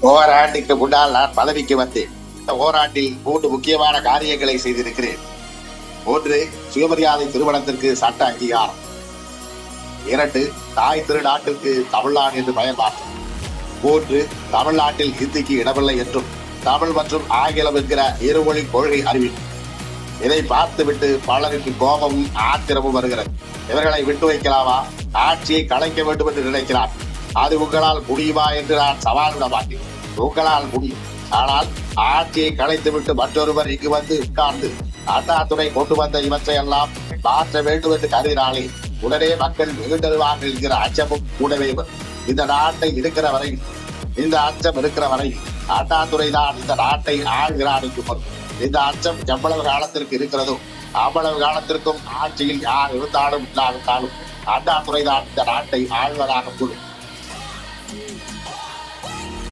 ஓராண்டுக்கு முன்னால் நான் பதவிக்கு வந்தேன். இந்த ஓராண்டில் 3 முக்கியமான காரியங்களை செய்திருக்கிறேன். 1. சுயமரியாதை திருமணத்திற்கு சட்ட அங்கீகாரம். 2. தாய் திருநாட்டிற்கு தமிழ்நாடு என்று பெயர் மாற்றம். 3. தமிழ்நாட்டில் ஹிந்திக்கு இடமில்லை என்றும் தமிழ் மற்றும் ஆங்கிலம் என்கிற இருமொழி கொள்கை அறிவிப்பு. இதை பார்த்துவிட்டு பலருக்கு கோபமும் ஆத்திரமும் வருகிறது. இவர்களை விட்டு வைக்கலாமா? ஆட்சியை கலைக்க வேண்டும் என்று நினைக்கிறார். அது உங்களால் முடியுமா என்று நான் சவால் விட மாட்டேன். உங்களால் முடியும். ஆனால் ஆட்சியை கலைத்துவிட்டு மற்றொருவர் இங்கு வந்து உட்கார்ந்து அண்ணாதுரை கொண்டு வந்த இவற்றை எல்லாம் மாற்ற வேண்டும் என்று கருதினாலே உடனே மக்கள் எழுந்தருவார்கள் என்கிற அச்சமும் கூடவே வரும். இந்த நாட்டை இருக்கிற வரையில், இந்த அச்சம் இருக்கிற வரையில் அண்ணாதுரை தான் இந்த நாட்டை ஆள்கிறான் என்று வரும். இந்த அச்சம் எவ்வளவு காலத்திற்கு இருக்கிறதோ அவ்வளவு காலத்திற்கும் ஆட்சியில் யார் இருந்தாலும் இல்லாவிட்டாலும் அண்ணாதுரை தான் இந்த நாட்டை ஆழ்வதாக கூடும்.